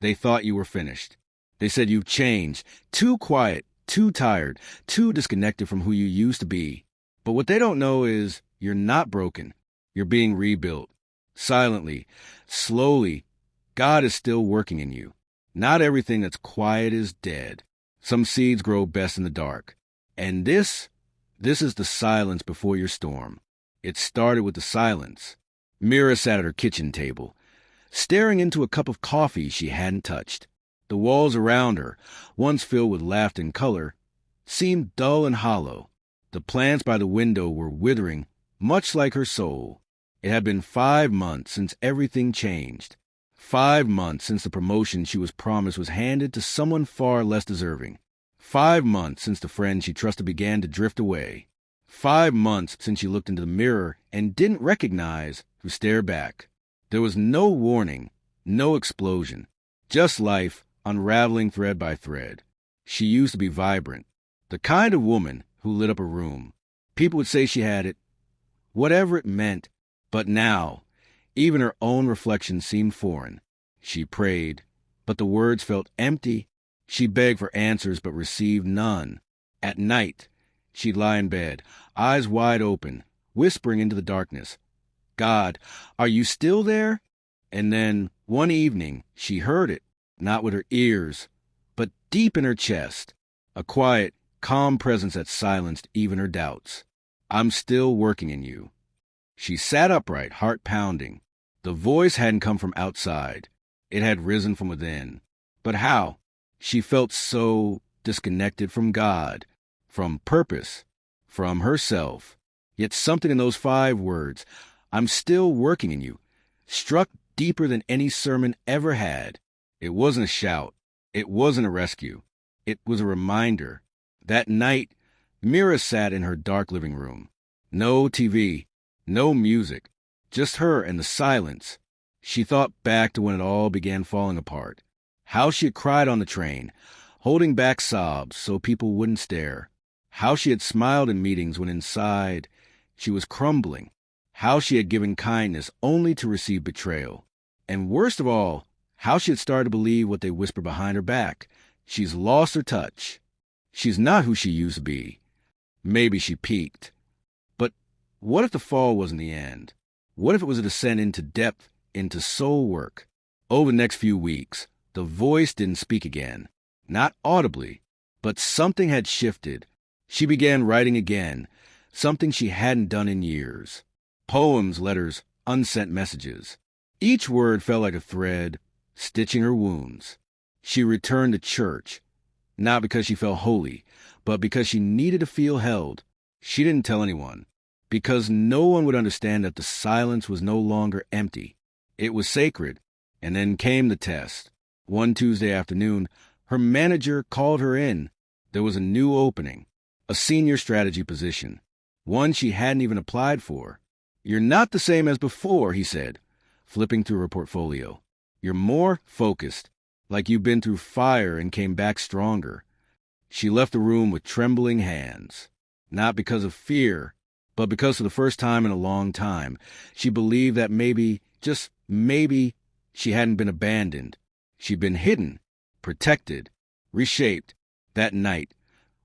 They thought you were finished. They said you've changed, too quiet, too tired, too disconnected from who you used to be. But what they don't know is you're not broken. You're being rebuilt. Silently, slowly, God is still working in you. Not everything that's quiet is dead. Some seeds grow best in the dark. And this is the silence before your storm. It started with the silence. Mira sat at her kitchen table, staring into a cup of coffee she hadn't touched. The walls around her, once filled with laughter and color, seemed dull and hollow. The plants by the window were withering, much like her soul. It had been 5 months since everything changed. 5 months since the promotion she was promised was handed to someone far less deserving. 5 months since the friend she trusted began to drift away. 5 months since she looked into the mirror and didn't recognize who stared back. There was no warning, no explosion, just life unraveling thread by thread. She used to be vibrant, the kind of woman who lit up a room. People would say she had it, whatever it meant, but now, even her own reflection seemed foreign. She prayed, but the words felt empty. She begged for answers, but received none. At night, she'd lie in bed, eyes wide open, whispering into the darkness, "God, are you still there?" And then, one evening, she heard it, not with her ears, but deep in her chest, a quiet, calm presence that silenced even her doubts. "I'm still working in you." She sat upright, heart pounding. The voice hadn't come from outside. It had risen from within. But how? She felt so disconnected from God, from purpose, from herself. Yet something in those 5 words, "I'm still working in you," struck deeper than any sermon ever had. It wasn't a shout. It wasn't a rescue. It was a reminder. That night, Mira sat in her dark living room. No TV, no music, just her and the silence. She thought back to when it all began falling apart. How she had cried on the train, holding back sobs so people wouldn't stare. How she had smiled in meetings when inside she was crumbling. How she had given kindness only to receive betrayal. And worst of all, how she had started to believe what they whispered behind her back. She's lost her touch. She's not who she used to be. Maybe she peaked. But what if the fall wasn't the end? What if it was a descent into depth, into soul work? Over the next few weeks, the voice didn't speak again. Not audibly, but something had shifted. She began writing again, something she hadn't done in years. Poems, letters, unsent messages. Each word felt like a thread, stitching her wounds. She returned to church, not because she felt holy, but because she needed to feel held. She didn't tell anyone, because no one would understand that the silence was no longer empty. It was sacred. And then came the test. One Tuesday afternoon, her manager called her in. There was a new opening, a senior strategy position, one she hadn't even applied for. "You're not the same as before," he said, flipping through her portfolio. "You're more focused, like you've been through fire and came back stronger." She left the room with trembling hands, not because of fear, but because for the first time in a long time, she believed that maybe, just maybe, she hadn't been abandoned. She'd been hidden, protected, reshaped. That night,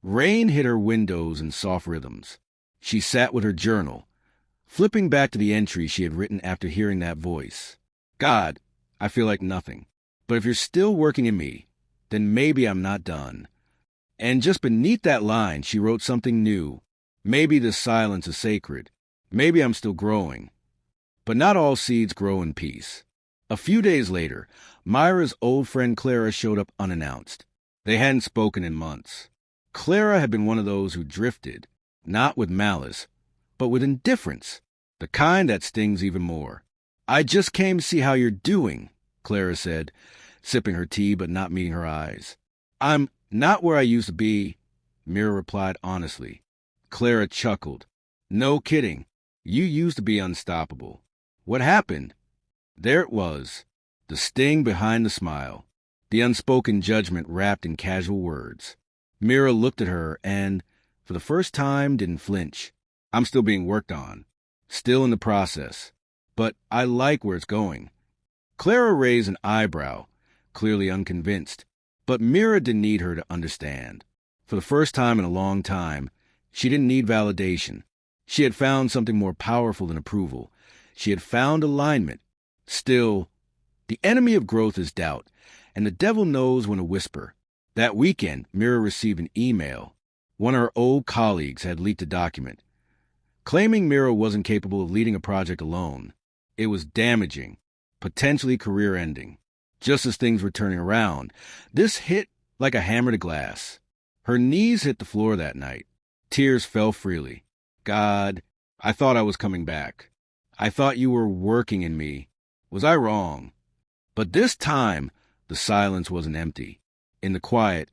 rain hit her windows in soft rhythms. She sat with her journal, flipping back to the entry she had written after hearing that voice. "God, I feel like nothing. But if you're still working in me, then maybe I'm not done." And just beneath that line, she wrote something new. "Maybe this silence is sacred. Maybe I'm still growing." But not all seeds grow in peace. A few days later, Myra's old friend Clara showed up unannounced. They hadn't spoken in months. Clara had been one of those who drifted, not with malice, but with indifference, the kind that stings even more. "I just came to see how you're doing," Clara said, sipping her tea but not meeting her eyes. "I'm not where I used to be," Mira replied honestly. Clara chuckled. "No kidding. You used to be unstoppable. What happened?" There it was, the sting behind the smile, the unspoken judgment wrapped in casual words. Mira looked at her and, for the first time, didn't flinch. "I'm still being worked on, still in the process, but I like where it's going." Clara raised an eyebrow, clearly unconvinced. But Mira didn't need her to understand. For the first time in a long time, she didn't need validation. She had found something more powerful than approval. She had found alignment. Still, the enemy of growth is doubt, and the devil knows when to whisper. That weekend, Mira received an email. One of her old colleagues had leaked a document, claiming Mira wasn't capable of leading a project alone. It was damaging, potentially career-ending. Just as things were turning around, this hit like a hammer to glass. Her knees hit the floor that night. Tears fell freely. God, I thought I was coming back. I thought you were working in me. Was I wrong? But this time, the silence wasn't empty. In the quiet,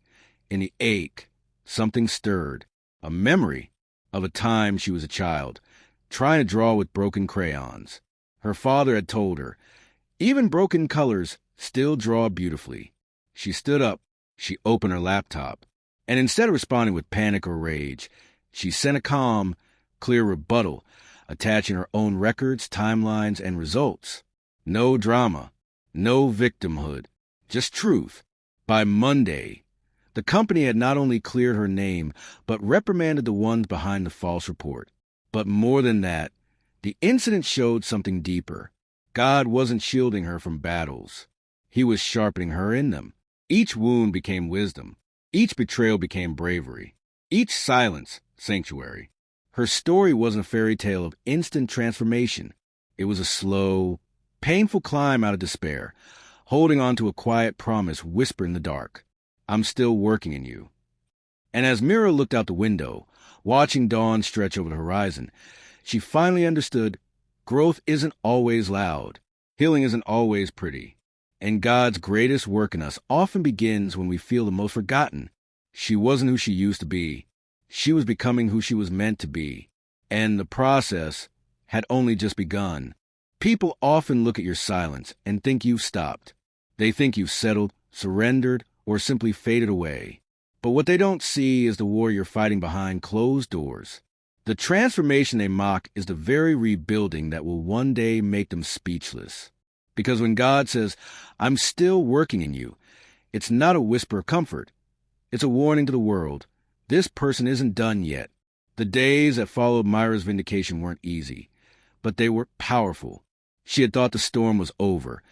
in the ache, something stirred. A memory of a time she was a child, trying to draw with broken crayons. Her father had told her, even broken colors still draw beautifully. She stood up. She opened her laptop. And instead of responding with panic or rage, she sent a calm, clear rebuttal, attaching her own records, timelines, and results. No drama, no victimhood, just truth. By Monday, the company had not only cleared her name, but reprimanded the ones behind the false report. But more than that, the incident showed something deeper. God wasn't shielding her from battles. He was sharpening her in them. Each wound became wisdom. Each betrayal became bravery. Each silence, sanctuary. Her story wasn't a fairy tale of instant transformation. It was a slow, painful climb out of despair, holding on to a quiet promise whispered in the dark. I'm still working in you. And as Mira looked out the window, watching dawn stretch over the horizon, she finally understood growth isn't always loud. Healing isn't always pretty. And God's greatest work in us often begins when we feel the most forgotten. She wasn't who she used to be. She was becoming who she was meant to be. And the process had only just begun. People often look at your silence and think you've stopped. They think you've settled, surrendered, or simply faded away. But what they don't see is the war you're fighting behind closed doors. The transformation they mock is the very rebuilding that will one day make them speechless. Because when God says, I'm still working in you, it's not a whisper of comfort. It's a warning to the world. This person isn't done yet. The days that followed Myra's vindication weren't easy, but they were powerful. She had thought the storm was over,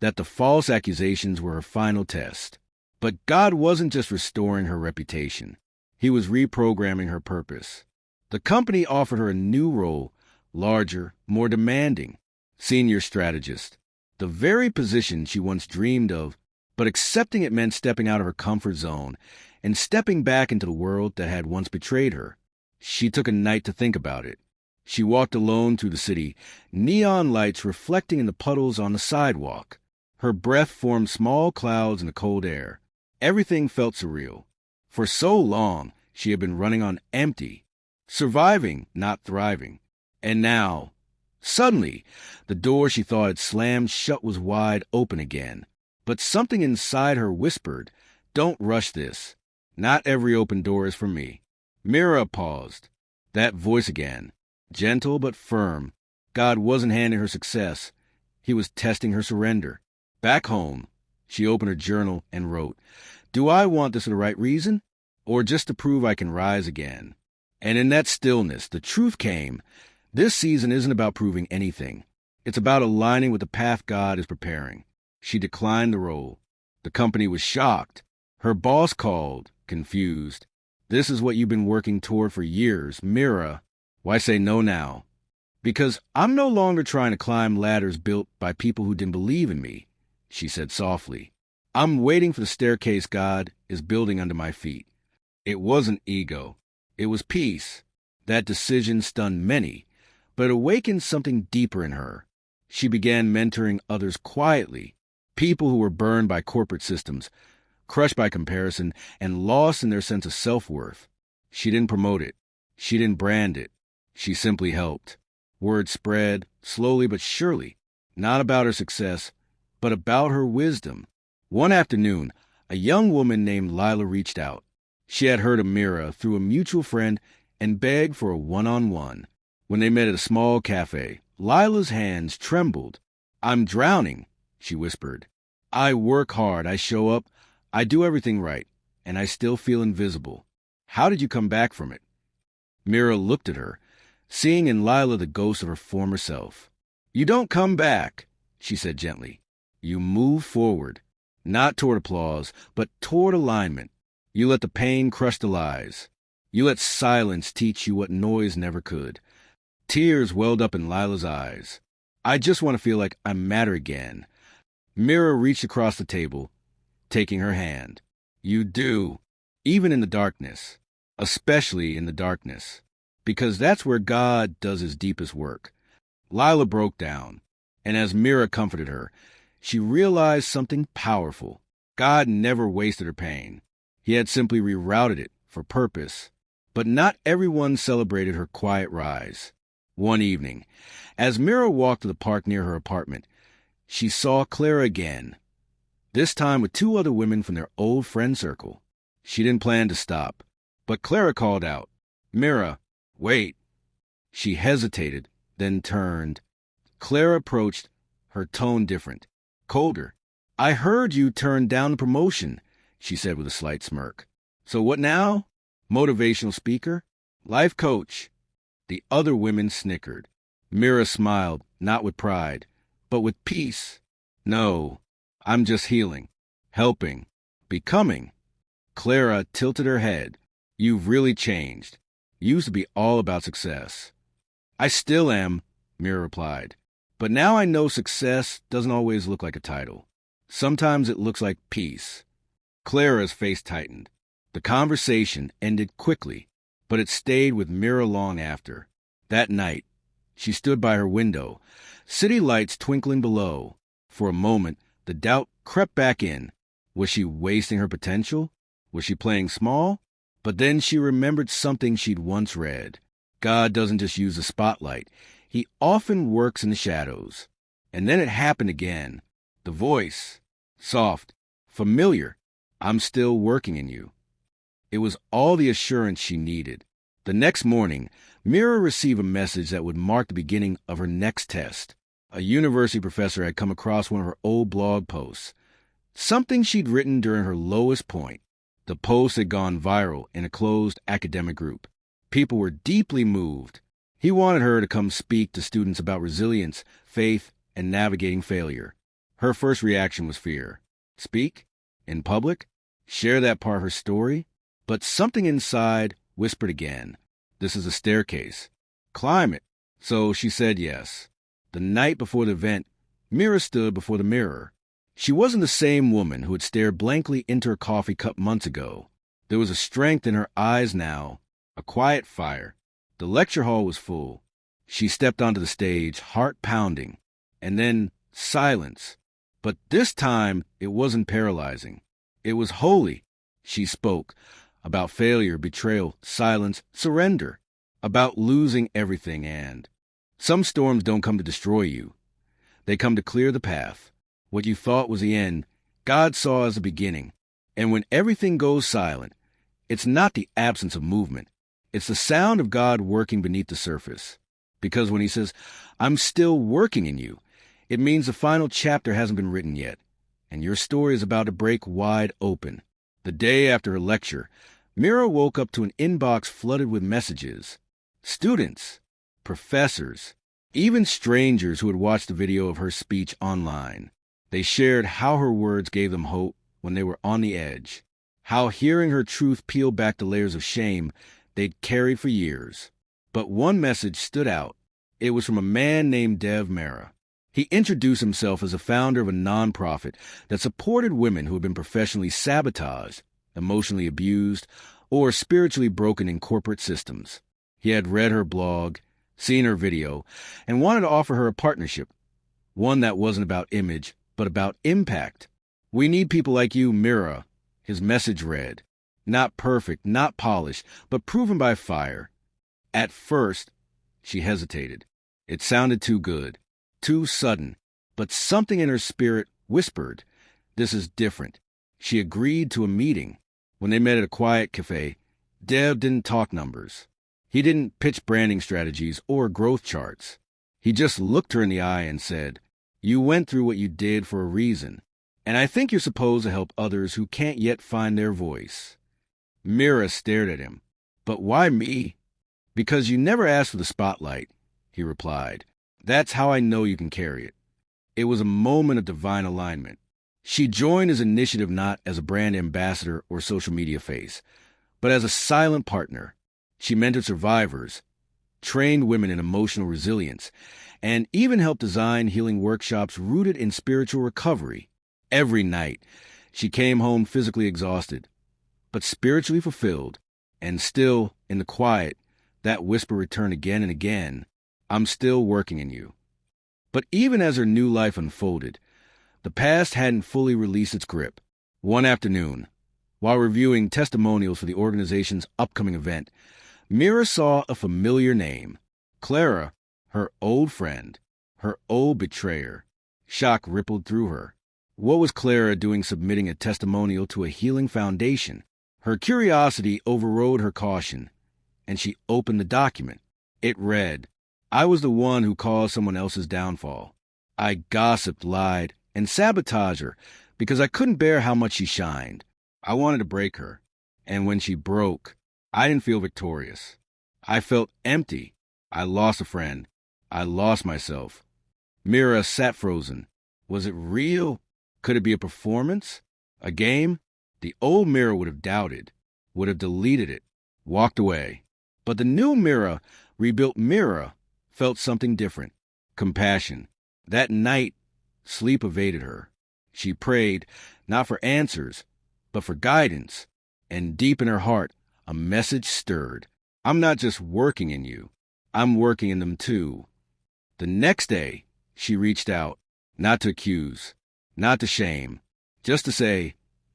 that the false accusations were her final test. But God wasn't just restoring her reputation. He was reprogramming her purpose. The company offered her a new role, larger, more demanding, senior strategist. The very position she once dreamed of, but accepting it meant stepping out of her comfort zone and stepping back into the world that had once betrayed her. She took a night to think about it. She walked alone through the city, neon lights reflecting in the puddles on the sidewalk. Her breath formed small clouds in the cold air. Everything felt surreal. For so long, she had been running on empty, surviving, not thriving. And now, suddenly, the door she thought had slammed shut was wide open again. But something inside her whispered, don't rush this. Not every open door is for me. Mira paused. That voice again, gentle but firm. God wasn't handing her success. He was testing her surrender. Back home, she opened her journal and wrote, do I want this for the right reason, or just to prove I can rise again? And in that stillness, the truth came. This season isn't about proving anything. It's about aligning with the path God is preparing. She declined the role. The company was shocked. Her boss called, confused. This is what you've been working toward for years, Mira. Why say no now? Because I'm no longer trying to climb ladders built by people who didn't believe in me, she said softly. I'm waiting for the staircase God is building under my feet. It wasn't ego. It was peace. That decision stunned many, but it awakened something deeper in her. She began mentoring others quietly, people who were burned by corporate systems, crushed by comparison, and lost in their sense of self-worth. She didn't promote it. She didn't brand it. She simply helped. Word spread, slowly but surely, not about her success, but about her wisdom. One afternoon, a young woman named Lila reached out. She had heard of Mira through a mutual friend and begged for a one-on-one. When they met at a small cafe, Lila's hands trembled. I'm drowning, she whispered. I work hard, I show up, I do everything right, and I still feel invisible. How did you come back from it? Mira looked at her, seeing in Lila the ghost of her former self. You don't come back, she said gently. You move forward, not toward applause, but toward alignment. You let the pain crush the lies. You let silence teach you what noise never could. Tears welled up in Lila's eyes. I just want to feel like I matter again. Mira reached across the table, taking her hand. You do, even in the darkness, especially in the darkness, because that's where God does his deepest work. Lila broke down, and as Mira comforted her, she realized something powerful. God never wasted her pain. He had simply rerouted it for purpose. But not everyone celebrated her quiet rise. One evening, as Mira walked to the park near her apartment, she saw Clara again, this time with two other women from their old friend circle. She didn't plan to stop, but Clara called out, Mira, wait. She hesitated, then turned. Clara approached, her tone different, colder. I heard you turned down the promotion, she said with a slight smirk. So what now? Motivational speaker? Life coach? The other women snickered. Mira smiled, not with pride, but with peace. No, I'm just healing, helping, becoming. Clara tilted her head. You've really changed. You used to be all about success. I still am, Mira replied. But now I know success doesn't always look like a title. Sometimes it looks like peace. Clara's face tightened. The conversation ended quickly, but it stayed with Mira long after. That night, she stood by her window, city lights twinkling below. For a moment, the doubt crept back in. Was she wasting her potential? Was she playing small? But then she remembered something she'd once read. God doesn't just use the spotlight. He often works in the shadows. And then it happened again. The voice, soft, familiar. I'm still working in you. It was all the assurance she needed. The next morning, Mira received a message that would mark the beginning of her next test. A university professor had come across one of her old blog posts, something she'd written during her lowest point. The post had gone viral in a closed academic group. People were deeply moved. He wanted her to come speak to students about resilience, faith, and navigating failure. Her first reaction was fear. Speak? In public? Share that part of her story? But something inside whispered again, this is a staircase. Climb it. So she said yes. The night before the event, Mira stood before the mirror. She wasn't the same woman who had stared blankly into her coffee cup months ago. There was a strength in her eyes now, a quiet fire. The lecture hall was full. She stepped onto the stage, heart pounding, and then silence. But this time, it wasn't paralyzing. It was holy. She spoke about failure, betrayal, silence, surrender, about losing everything. And some storms don't come to destroy you. They come to clear the path. What you thought was the end, God saw as the beginning. And when everything goes silent, it's not the absence of movement. It's the sound of God working beneath the surface. Because when he says, I'm still working in you, it means the final chapter hasn't been written yet, and your story is about to break wide open. The day after her lecture, Mira woke up to an inbox flooded with messages. Students, professors, even strangers who had watched the video of her speech online. They shared how her words gave them hope when they were on the edge, how hearing her truth peeled back the layers of shame they'd carried for years. But one message stood out. It was from a man named Dev Mehra. He introduced himself as a founder of a nonprofit that supported women who had been professionally sabotaged, emotionally abused, or spiritually broken in corporate systems. He had read her blog, seen her video, and wanted to offer her a partnership, one that wasn't about image, but about impact. We need people like you, Mira, his message read. Not perfect, not polished, but proven by fire. At first, she hesitated. It sounded too good, too sudden, but something in her spirit whispered, this is different. She agreed to a meeting. When they met at a quiet cafe, Dev didn't talk numbers. He didn't pitch branding strategies or growth charts. He just looked her in the eye and said, you went through what you did for a reason. And I think you're supposed to help others who can't yet find their voice. Mira stared at him. But why me? Because you never asked for the spotlight, he replied. That's how I know you can carry it. It was a moment of divine alignment. She joined his initiative not as a brand ambassador or social media face, but as a silent partner. She mentored survivors, trained women in emotional resilience, and even helped design healing workshops rooted in spiritual recovery. Every night, she came home physically exhausted, but spiritually fulfilled, and still, in the quiet, that whisper returned again and again, I'm still working in you. But even as her new life unfolded, the past hadn't fully released its grip. One afternoon, while reviewing testimonials for the organization's upcoming event, Mira saw a familiar name. Clara, her old friend, her old betrayer. Shock rippled through her. What was Clara doing submitting a testimonial to a healing foundation? Her curiosity overrode her caution, and she opened the document. It read, I was the one who caused someone else's downfall. I gossiped, lied, and sabotaged her because I couldn't bear how much she shined. I wanted to break her, and when she broke, I didn't feel victorious. I felt empty. I lost a friend. I lost myself. Mira sat frozen. Was it real? Could it be a performance? A game? The old Mira would have doubted, would have deleted it, walked away. But the new Mira, rebuilt Mira, felt something different. Compassion. That night, sleep evaded her. She prayed, not for answers, but for guidance. And deep in her heart, a message stirred. I'm not just working in you. I'm working in them too. The next day, she reached out, not to accuse, not to shame, just to say,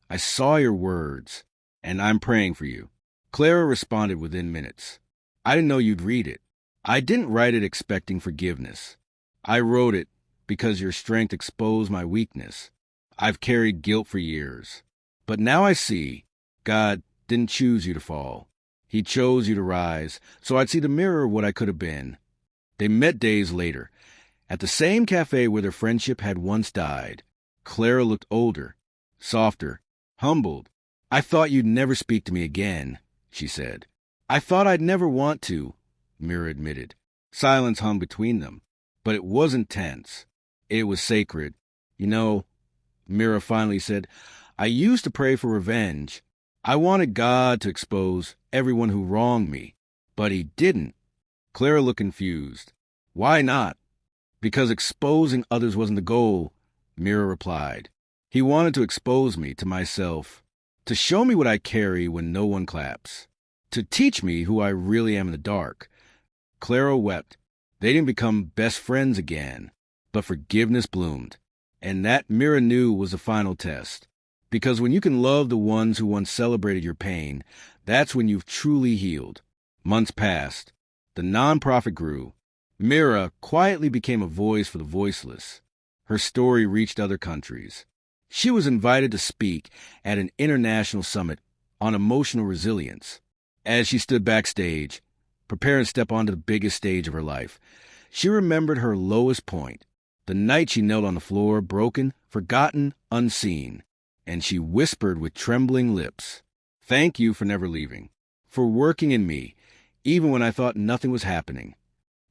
I saw your words, and I'm praying for you. Clara responded within minutes. I didn't know you'd read it. I didn't write it expecting forgiveness. I wrote it because your strength exposed my weakness. I've carried guilt for years. But now I see, God didn't choose you to fall. He chose you to rise, so I'd see the mirror of what I could have been. They met days later, at the same cafe where their friendship had once died. Clara looked older, softer, humbled. I thought you'd never speak to me again, she said. I thought I'd never want to, Mira admitted. Silence hung between them, but it wasn't tense. It was sacred. You know, Mira finally said, I used to pray for revenge. I wanted God to expose everyone who wronged me, but he didn't. Clara looked confused. Why not? Because exposing others wasn't the goal, Mira replied. He wanted to expose me to myself, to show me what I carry when no one claps, to teach me who I really am in the dark. Clara wept. They didn't become best friends again, but forgiveness bloomed. And that Mira knew was the final test. Because when you can love the ones who once celebrated your pain, that's when you've truly healed. Months passed. The nonprofit grew. Mira quietly became a voice for the voiceless. Her story reached other countries. She was invited to speak at an international summit on emotional resilience. As she stood backstage, preparing to step onto the biggest stage of her life, she remembered her lowest point, the night she knelt on the floor, broken, forgotten, unseen. And she whispered with trembling lips, Thank you for never leaving, for working in me, even when I thought nothing was happening.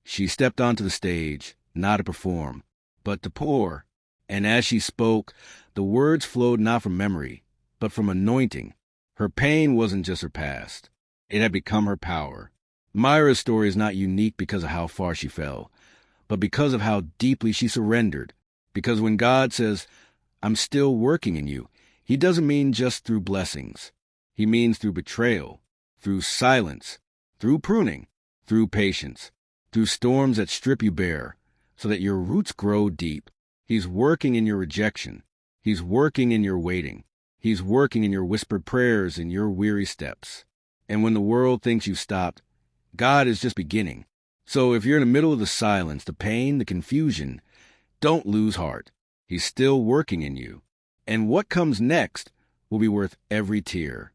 She stepped onto the stage, not to perform, but to pour. And as she spoke, the words flowed not from memory, but from anointing. Her pain wasn't just her past. It had become her power. Myra's story is not unique because of how far she fell, but because of how deeply she surrendered. Because when God says, I'm still working in you, he doesn't mean just through blessings. He means through betrayal, through silence, through pruning, through patience, through storms that strip you bare, so that your roots grow deep. He's working in your rejection. He's working in your waiting. He's working in your whispered prayers and your weary steps. And when the world thinks you've stopped, God is just beginning. So if you're in the middle of the silence, the pain, the confusion, don't lose heart. He's still working in you. And what comes next will be worth every tear.